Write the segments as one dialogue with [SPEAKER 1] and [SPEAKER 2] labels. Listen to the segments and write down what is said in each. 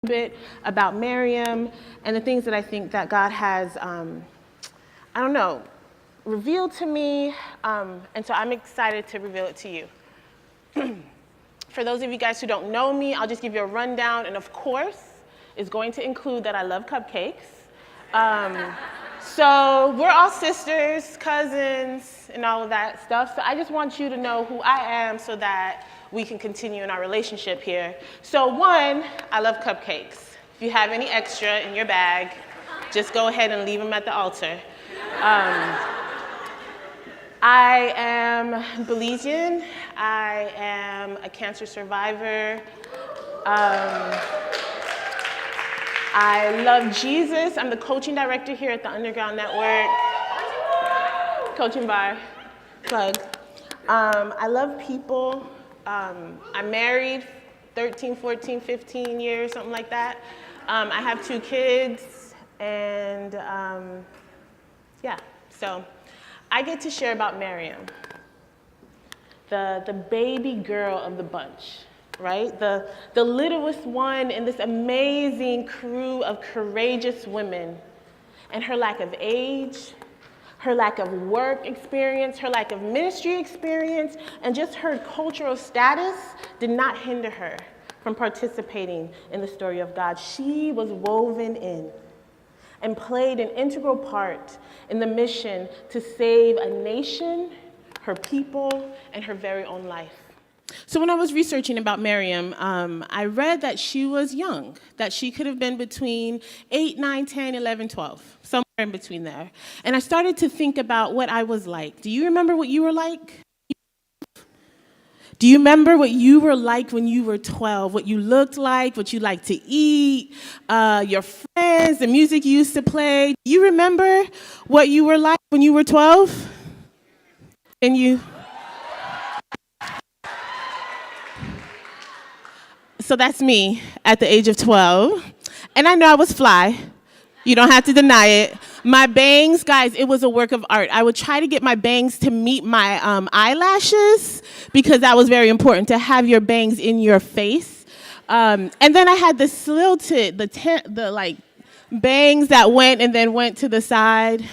[SPEAKER 1] bit about Miriam and the things that I think that God has, revealed to me, and so I'm excited to reveal it to you. For those of you guys who don't know me, I'll just give you a rundown, and of course, it's going to include that I love cupcakes. So we're all sisters, cousins, and all of that stuff, so I just want you to know who I am so that we can continue in our relationship here. So one, I love cupcakes. If you have any extra in your bag, just go ahead and leave them at the altar. I am Belizean. I am a cancer survivor. I love Jesus. I'm the coaching director here at the Underground Network. Coaching bar, plug. I love people. I'm married 13, 14, 15 years, something like that. I have 2 kids, and so I get to share about Miriam, the baby girl of the bunch, right? The littlest one in this amazing crew of courageous women, and her lack of age, her lack of work experience, her lack of ministry experience, and just her cultural status did not hinder her from participating in the story of God. She was woven in and played an integral part in the mission to save a nation, her people, and her very own life. So when I was researching about Miriam, I read that she was young, that she could have been between 8, 9, 10, 11, 12, somewhere in between there. And I started to think about what I was like. Do you remember what you were like? Do you remember what you were like when you were 12, what you looked like, what you liked to eat, your friends, the music you used to play? Do you remember what you were like when you were 12? And you... So that's me at the age of 12. And I know I was fly. You don't have to deny it. My bangs, guys, it was a work of art. I would try to get my bangs to meet my eyelashes because that was very important, to have your bangs in your face. And then I had the slilted, the bangs that went and then went to the side.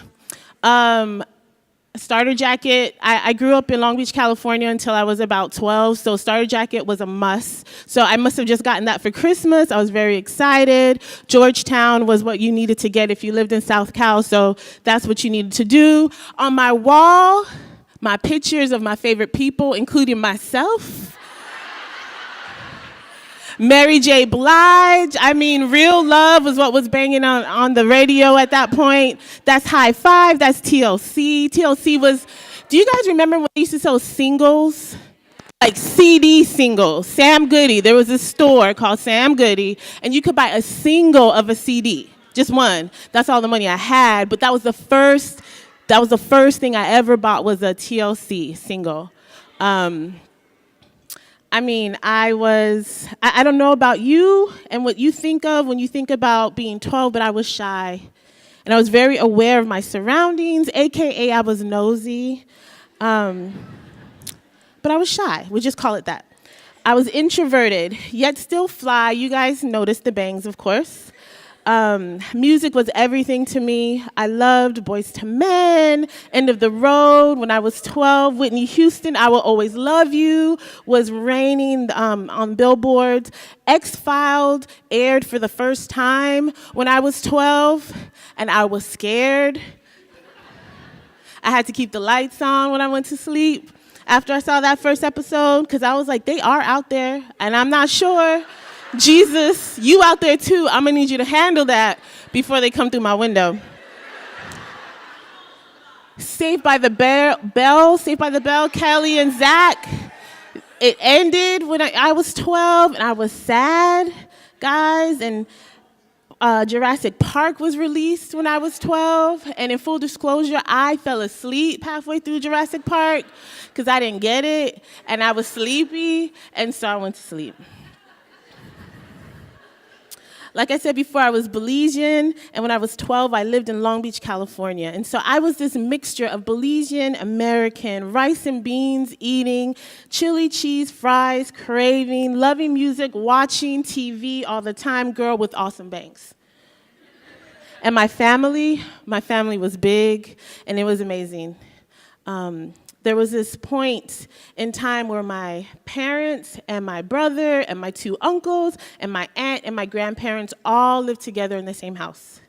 [SPEAKER 1] Starter jacket. I grew up in Long Beach, California until I was about 12, so starter jacket was a must. So I must have just gotten that for Christmas. I was very excited. Georgetown was what you needed to get if you lived in South Cal, so that's what you needed to do. On my wall, my pictures of my favorite people, including myself. Mary J. Blige. I mean, Real Love was what was banging on the radio at that point. That's High Five. That's TLC. TLC was, do you guys remember when they used to sell singles? Like CD singles. Sam Goody. There was a store called Sam Goody, and you could buy a single of a CD. Just one. That's all the money I had. But that was the first thing I ever bought, was a TLC single. I mean, I don't know about you and what you think of when you think about being 12, but I was shy. And I was very aware of my surroundings, AKA I was nosy. But I was shy. We'll just call it that. I was introverted, yet still fly. You guys noticed the bangs, of course. Music was everything to me. I loved Boyz II Men, End of the Road. When I was 12, Whitney Houston, I Will Always Love You was reigning on billboards. X-Files aired for the first time when I was 12, and I was scared. I had to keep the lights on when I went to sleep after I saw that first episode, because I was like, they are out there, and I'm not sure. Jesus, you out there too. I'm gonna need you to handle that before they come through my window. Saved by the Bell, Kelly and Zach. It ended when I was 12, and I was sad, guys. And Jurassic Park was released when I was 12. And in full disclosure, I fell asleep halfway through Jurassic Park because I didn't get it, and I was sleepy, and so I went to sleep. Like I said before, I was Belizean, and when I was 12, I lived in Long Beach, California. And so I was this mixture of Belizean, American, rice and beans eating, chili cheese fries, craving, loving music, watching TV all the time, girl with awesome bangs. And my family was big, and it was amazing. There was this point in time where my parents and my brother and my two uncles and my aunt and my grandparents all lived together in the same house.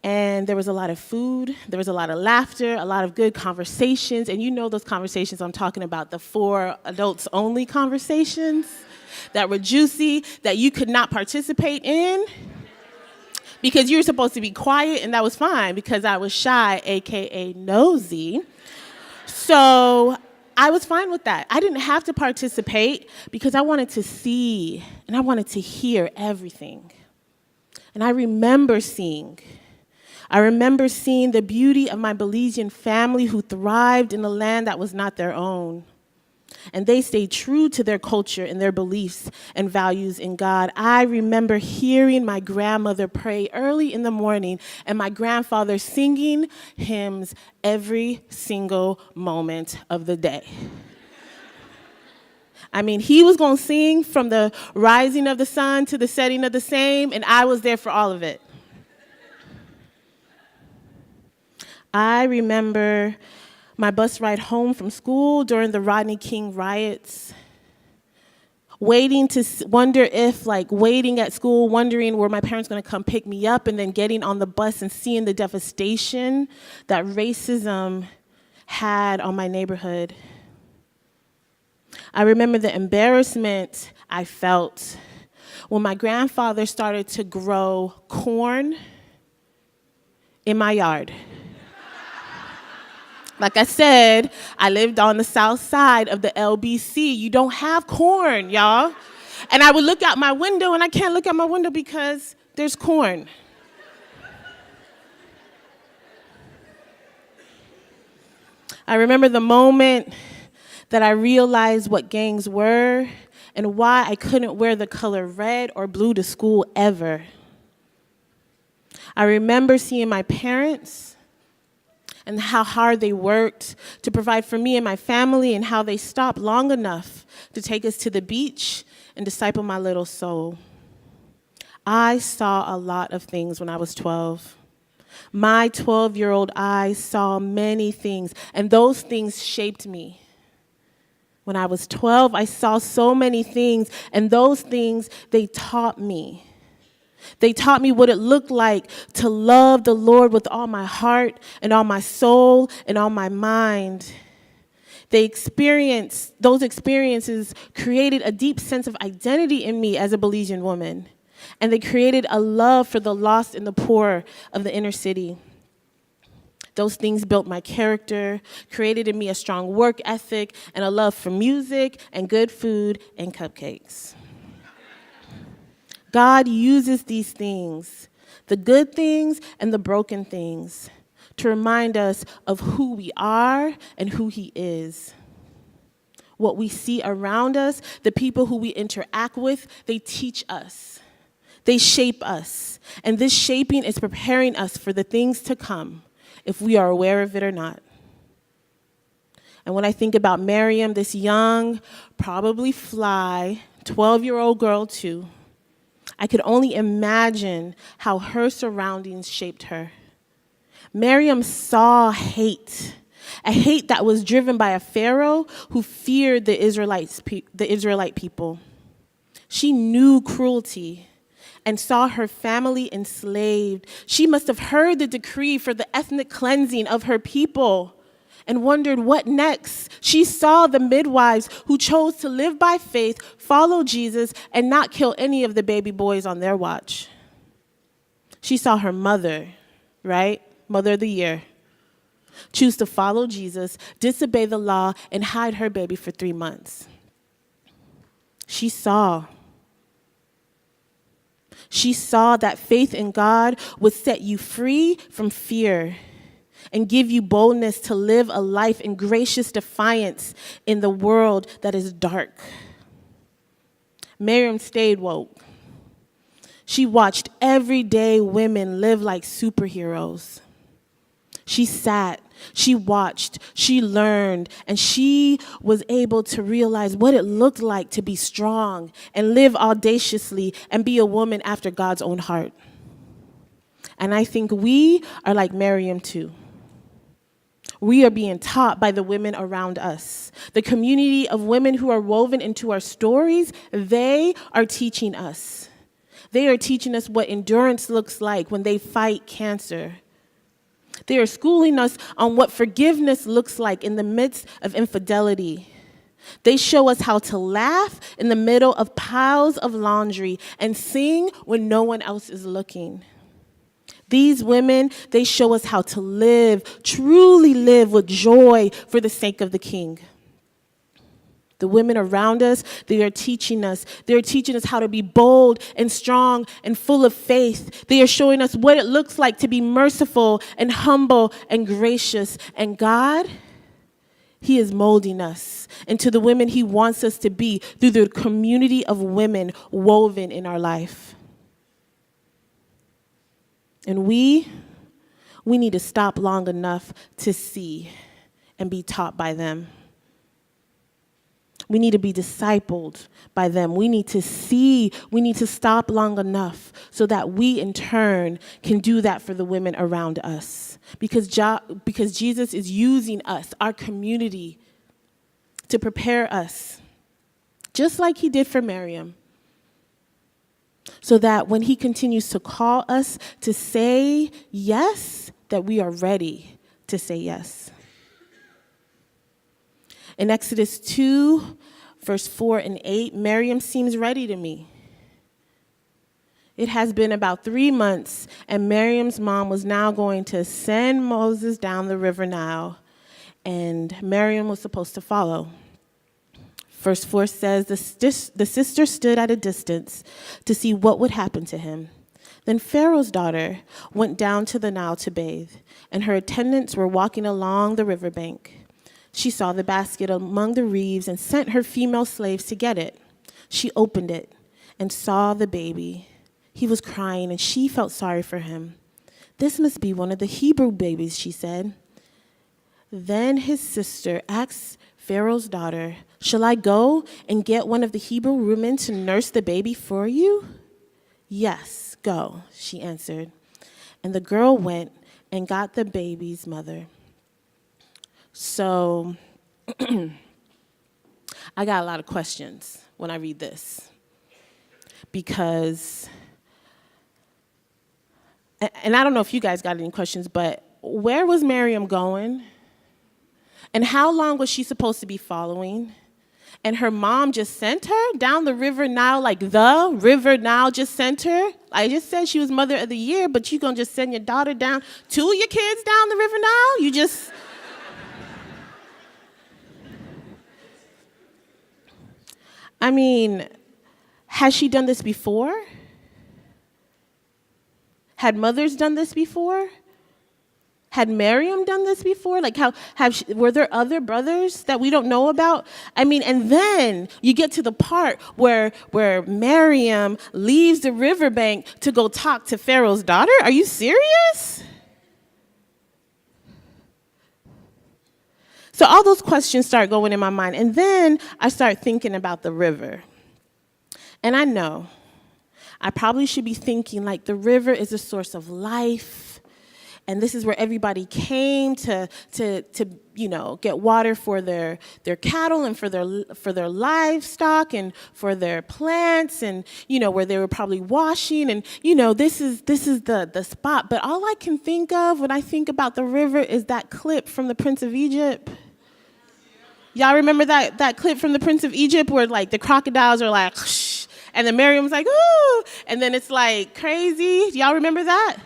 [SPEAKER 1] And there was a lot of food, there was a lot of laughter, a lot of good conversations, and you know those conversations I'm talking about, the 4 adults only conversations that were juicy, that you could not participate in because you were supposed to be quiet, and that was fine because I was shy, AKA nosy. So I was fine with that. I didn't have to participate because I wanted to see and I wanted to hear everything. And I remember seeing the beauty of my Belizean family who thrived in a land that was not their own. And they stayed true to their culture and their beliefs and values in God. I remember hearing my grandmother pray early in the morning and my grandfather singing hymns every single moment of the day. I mean, he was going to sing from the rising of the sun to the setting of the same, and I was there for all of it. I remember my bus ride home from school during the Rodney King riots, waiting at school, wondering were my parents going to come pick me up, and then getting on the bus and seeing the devastation that racism had on my neighborhood. I remember the embarrassment I felt when my grandfather started to grow corn in my yard. Like I said, I lived on the south side of the LBC. You don't have corn, y'all. And I would look out my window, and I can't look out my window because there's corn. I remember the moment that I realized what gangs were and why I couldn't wear the color red or blue to school ever. I remember seeing my parents and how hard they worked to provide for me and my family, and how they stopped long enough to take us to the beach and disciple my little soul. I saw a lot of things when I was 12. My 12-year-old eyes saw many things, and those things shaped me. When I was 12, I saw so many things, and those things, they taught me. They taught me what it looked like to love the Lord with all my heart and all my soul and all my mind. Those experiences created a deep sense of identity in me as a Belizean woman. And they created a love for the lost and the poor of the inner city. Those things built my character, created in me a strong work ethic and a love for music and good food and cupcakes. God uses these things, the good things and the broken things, to remind us of who we are and who He is. What we see around us, the people who we interact with, they teach us. They shape us. And this shaping is preparing us for the things to come, if we are aware of it or not. And when I think about Miriam, this young, probably fly, 12-year-old girl too, I could only imagine how her surroundings shaped her. Miriam saw hate, a hate that was driven by a Pharaoh who feared the Israelite people. She knew cruelty and saw her family enslaved. She must have heard the decree for the ethnic cleansing of her people and wondered what next. She saw the midwives who chose to live by faith, follow Jesus, and not kill any of the baby boys on their watch. She saw her mother, right? Mother of the year, choose to follow Jesus, disobey the law, and hide her baby for 3 months. She saw that faith in God would set you free from fear and give you boldness to live a life in gracious defiance in the world that is dark. Miriam stayed woke. She watched everyday women live like superheroes. She sat, she watched, she learned, and she was able to realize what it looked like to be strong and live audaciously and be a woman after God's own heart. And I think we are like Miriam too. We are being taught by the women around us. The community of women who are woven into our stories, they are teaching us. They are teaching us what endurance looks like when they fight cancer. They are schooling us on what forgiveness looks like in the midst of infidelity. They show us how to laugh in the middle of piles of laundry and sing when no one else is looking. These women, they show us how to live, truly live with joy for the sake of the King. The women around us, they are teaching us. They are teaching us how to be bold and strong and full of faith. They are showing us what it looks like to be merciful and humble and gracious. And God, He is molding us into the women He wants us to be through the community of women woven in our life. And we need to stop long enough to see and be taught by them. We need to be discipled by them. We need to see. We need to stop long enough so that we, in turn, can do that for the women around us. Because Jesus is using us, our community, to prepare us, just like He did for Miriam, so that when He continues to call us to say yes, that we are ready to say yes. In Exodus 2, verse 4 and 8, Miriam seems ready to me. It has been about 3 months, and Miriam's mom was now going to send Moses down the river Nile, and Miriam was supposed to follow. Verse 4 says, the sister stood at a distance to see what would happen to him. Then Pharaoh's daughter went down to the Nile to bathe, and her attendants were walking along the riverbank. She saw the basket among the reeds and sent her female slaves to get it. She opened it and saw the baby. He was crying, and she felt sorry for him. "This must be one of the Hebrew babies," she said. Then his sister asked Pharaoh's daughter, "Shall I go and get one of the Hebrew women to nurse the baby for you?" "Yes, go," she answered. And the girl went and got the baby's mother. So I got a lot of questions when I read this, because, and I don't know if you guys got any questions, but where was Miriam going? And how long was she supposed to be following? And her mom just sent her down the river Nile, like the river Nile just sent her? I just said she was mother of the year, but you gonna just send your daughter down, 2 of your kids down the river Nile? You just... I mean, has she done this before? Had mothers done this before? Had Miriam done this before? Like, were there other brothers that we don't know about? I mean, and then you get to the part where Miriam leaves the riverbank to go talk to Pharaoh's daughter? Are you serious? So all those questions start going in my mind. And then I start thinking about the river. And I know I probably should be thinking like the river is a source of life. And this is where everybody came to get water for their cattle and for their livestock and for their plants, and where they were probably washing, and this is the spot. But all I can think of when I think about the river is that clip from the Prince of Egypt. Y'all remember that clip from the Prince of Egypt where like the crocodiles are like, shh, and then Miriam's like, ooh, and then it's like crazy. Y'all remember that?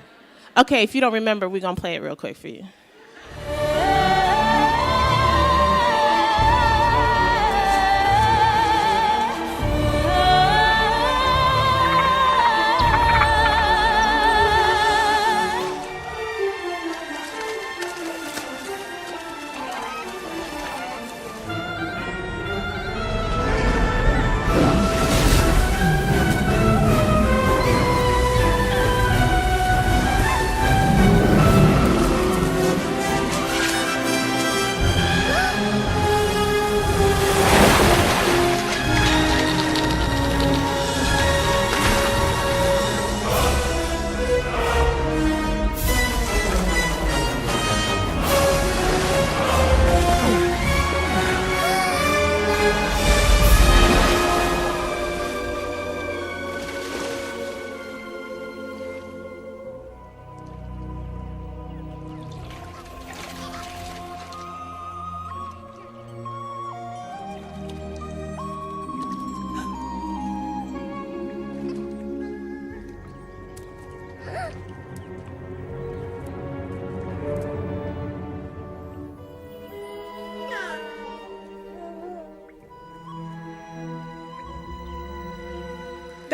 [SPEAKER 1] Okay, if you don't remember, we're gonna play it real quick for you.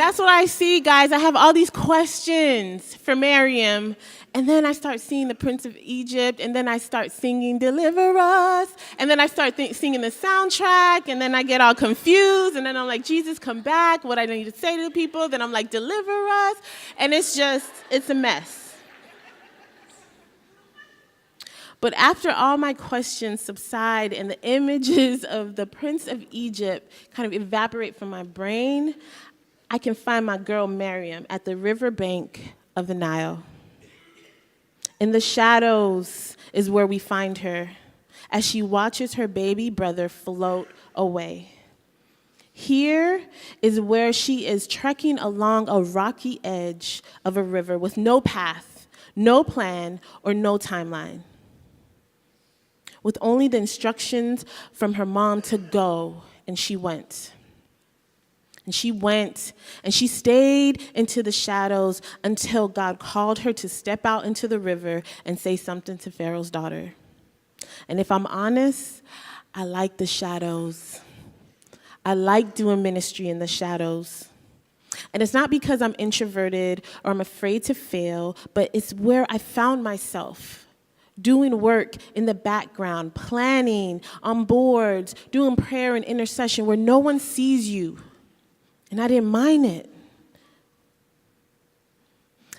[SPEAKER 1] That's what I see, guys. I have all these questions for Miriam. And then I start seeing the Prince of Egypt, and then I start singing, "Deliver Us," and then I start singing the soundtrack, and then I get all confused, and then I'm like, Jesus, come back, what I need to say to the people, then I'm like, deliver us, and it's a mess. But after all my questions subside and the images of the Prince of Egypt kind of evaporate from my brain, I can find my girl Miriam at the riverbank of the Nile. In the shadows is where we find her as she watches her baby brother float away. Here is where she is trekking along a rocky edge of a river with no path, no plan, or no timeline, with only the instructions from her mom to go, and she went. And she went, and she stayed into the shadows until God called her to step out into the river and say something to Pharaoh's daughter. And if I'm honest, I like the shadows. I like doing ministry in the shadows. And it's not because I'm introverted or I'm afraid to fail, but it's where I found myself. Doing work in the background, planning, on boards, doing prayer and intercession where no one sees you. And I didn't mind it.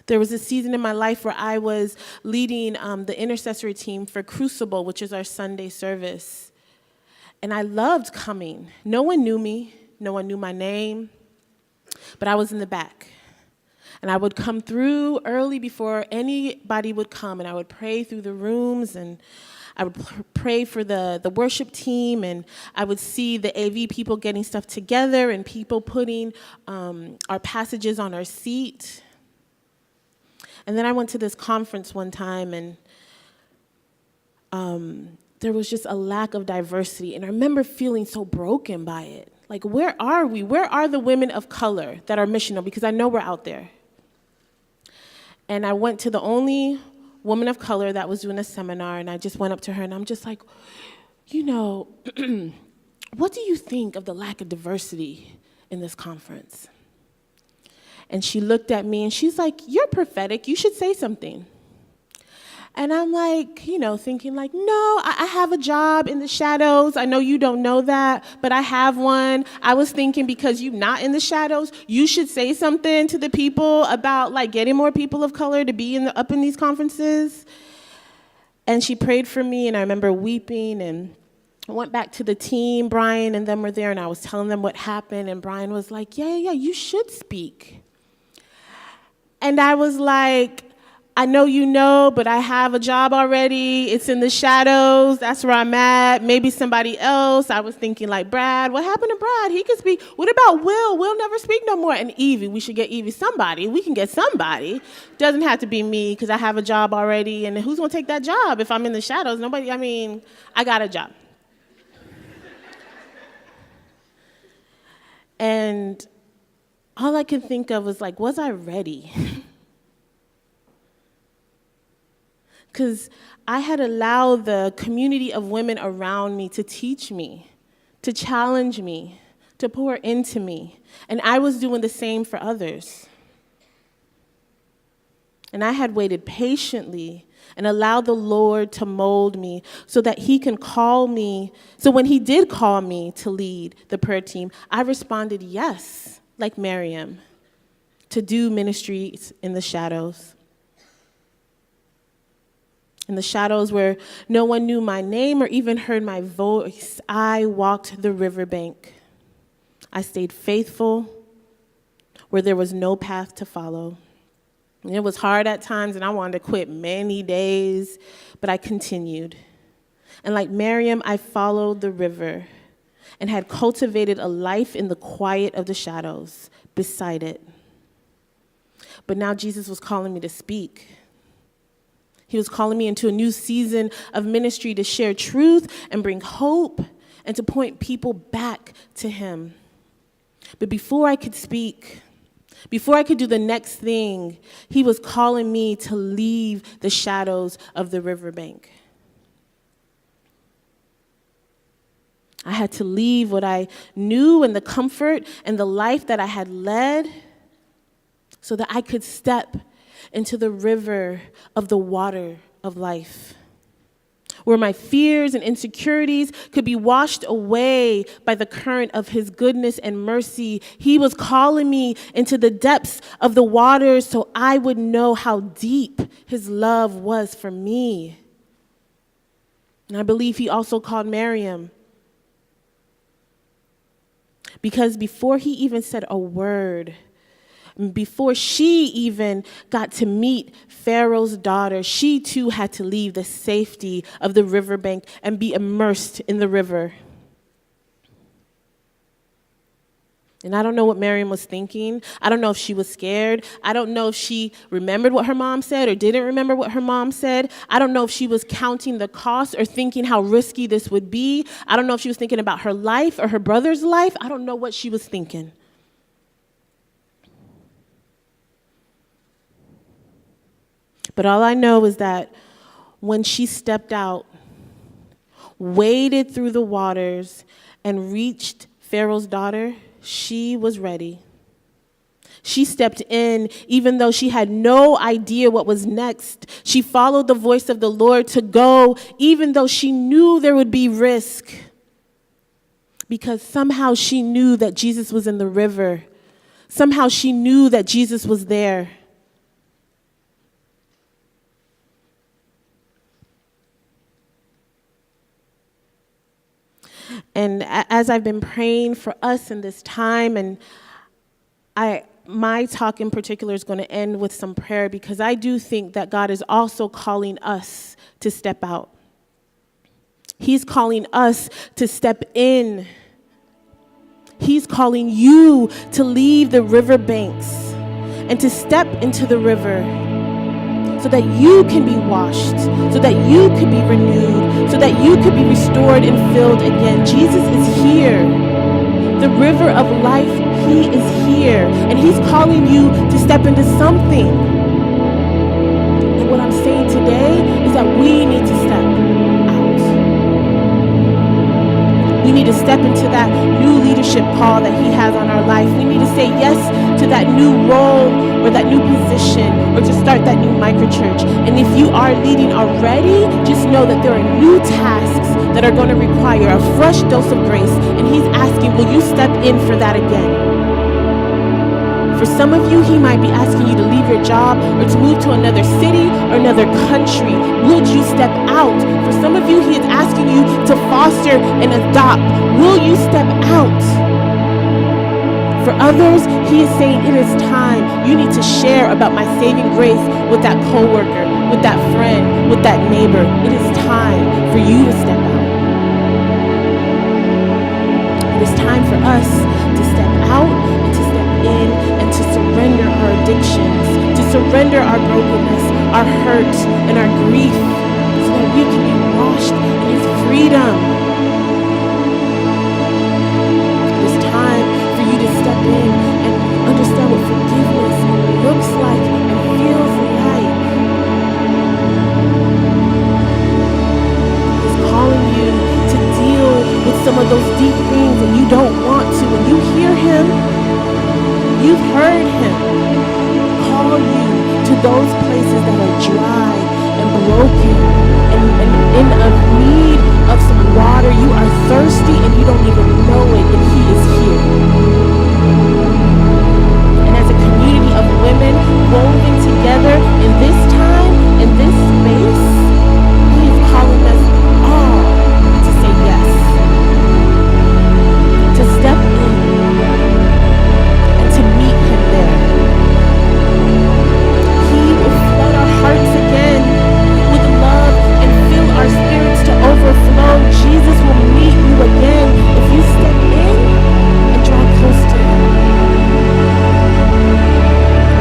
[SPEAKER 1] There was a season in my life where I was leading the intercessory team for Crucible, which is our Sunday service. And I loved coming. No one knew me. No one knew my name. But I was in the back. And I would come through early before anybody would come, and I would pray through the rooms, and I would pray for the worship team, and I would see the AV people getting stuff together and people putting our passages on our seat. And then I went to this conference one time, and there was just a lack of diversity, and I remember feeling so broken by it. Like, where are we? Where are the women of color that are missional? Because I know we're out there. And I went to the only woman of color that was doing a seminar, and I just went up to her, and I'm just like, you know, what do you think of the lack of diversity in this conference? And she looked at me, and she's like, you're prophetic. You should say something. And I'm like, you know, thinking like, no, I have a job in the shadows. I know you don't know that, but I have one. I was thinking because you're not in the shadows, you should say something to the people about like getting more people of color to be up in these conferences. And she prayed for me, and I remember weeping, and I went back to the team. Brian and them were there, and I was telling them what happened, and Brian was like, yeah, you should speak. And I was like, I know you know, but I have a job already. It's in the shadows. That's where I'm at. Maybe somebody else. I was thinking like, Brad, what happened to Brad? He could speak. What about Will? Will never speak no more. And Evie, we should get Evie somebody. We can get somebody. Doesn't have to be me because I have a job already. And who's going to take that job if I'm in the shadows? Nobody. I mean, I got a job. And all I could think of was like, was I ready? Because I had allowed the community of women around me to teach me, to challenge me, to pour into me. And I was doing the same for others. And I had waited patiently and allowed the Lord to mold me so that he can call me. So when he did call me to lead the prayer team, I responded yes, like Miriam, to do ministries in the shadows. In the shadows where no one knew my name or even heard my voice, I walked the riverbank. I stayed faithful where there was no path to follow. And it was hard at times, and I wanted to quit many days, but I continued. And like Miriam, I followed the river and had cultivated a life in the quiet of the shadows beside it. But now Jesus was calling me to speak. He was calling me into a new season of ministry to share truth and bring hope and to point people back to him. But before I could speak, before I could do the next thing, he was calling me to leave the shadows of the riverbank. I had to leave what I knew and the comfort and the life that I had led so that I could step into the river of the water of life, where my fears and insecurities could be washed away by the current of his goodness and mercy. He was calling me into the depths of the waters so I would know how deep his love was for me. And I believe he also called Miriam, because before he even said a word, before she even got to meet Pharaoh's daughter, she too had to leave the safety of the riverbank and be immersed in the river. And I don't know what Miriam was thinking. I don't know if she was scared. I don't know if she remembered what her mom said or didn't remember what her mom said. I don't know if she was counting the cost or thinking how risky this would be. I don't know if she was thinking about her life or her brother's life. I don't know what she was thinking. But all I know is that when she stepped out, waded through the waters, and reached Pharaoh's daughter, she was ready. She stepped in even though she had no idea what was next. She followed the voice of the Lord to go even though she knew there would be risk, because somehow she knew that Jesus was in the river. Somehow she knew that Jesus was there. And as I've been praying for us in this time, and my talk in particular is going to end with some prayer, because I do think that God is also calling us to step out. He's calling us to step in. He's calling you to leave the riverbanks and to step into the river, so that you can be washed, so that you can be renewed, so that you can be restored and filled again. Jesus is here. The river of life, he is here. And he's calling you to step into something. And what I'm saying today is that we need to step out. We need to step into that new leadership call that he has on our life. We need to say yes to that new role or that new position, or to start that new microchurch. And if you are leading already, just know that there are new tasks that are going to require a fresh dose of grace. And he's asking, will you step in for that again? For some of you, he might be asking you to leave your job or to move to another city or another country. Would you step out? For some of you, he is asking you to foster and adopt. Will you step out? For others, he is saying it is time. You need to share about my saving grace with that coworker, with that friend, with that neighbor. It is time for you to step out. It is time for us to step out and to step in and to surrender our addictions, to surrender our brokenness, our hurt, and our grief, so that we can be washed in his freedom. It is time for you to step in and understand what forgiveness looks like and feels like. He's calling you to deal with some of those deep things that you don't want to. When you hear him, you've heard him call you to those places that are dry and broken and in need of some water. You are thirsty and you don't even know it, and he is here. And as a community of women woven together in this time, in this space, he is calling us all to say yes, to step in and to meet him there. He will flood our hearts again with love and fill our spirits to overflow. Jesus will meet you again if you step in and draw close to him.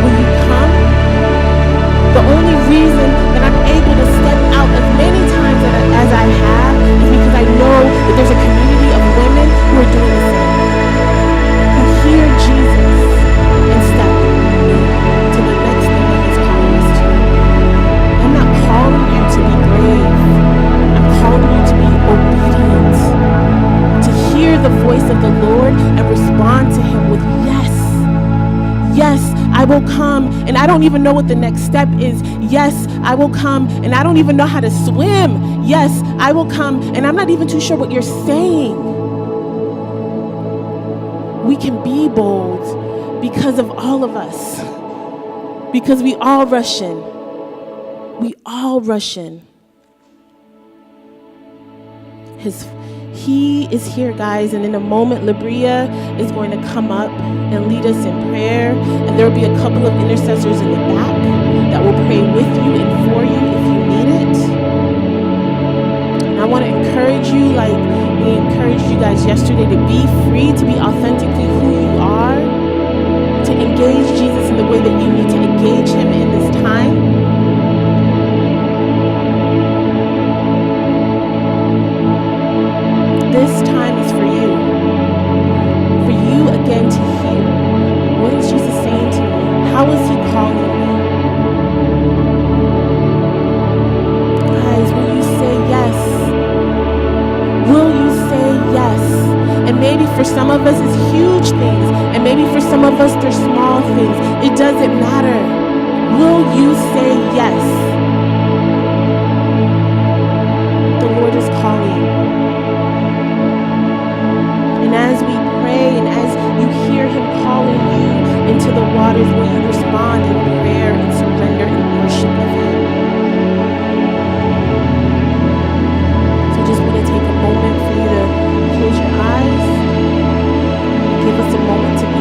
[SPEAKER 1] Will you come? don't even know what the next step is. Yes, I will come, and I don't even know how to swim. Yes, I will come, and I'm not even too sure what you're saying. We can be bold because of all of us. Because we all rush in. We all rush in. He is here, guys, and in a moment, Labria is going to come up and lead us in prayer, and there will be a couple of intercessors in the back that will pray with you and for you if you need it. And I want to encourage you, like we encouraged you guys yesterday, to be free, to be authentically who you are, to engage Jesus in the way that you need to engage him in this time. This time is for you again to hear, what is Jesus saying to me? How is he calling me? Guys, will you say yes? Will you say yes? And maybe for some of us it's huge things, and maybe for some of us they're small things. It doesn't matter. Will you say yes? The Lord is calling. And as we pray and as you hear him calling you into the waters, will you respond in prayer and surrender and worship of him? So I just want to take a moment for you to close your eyes. Give us a moment to be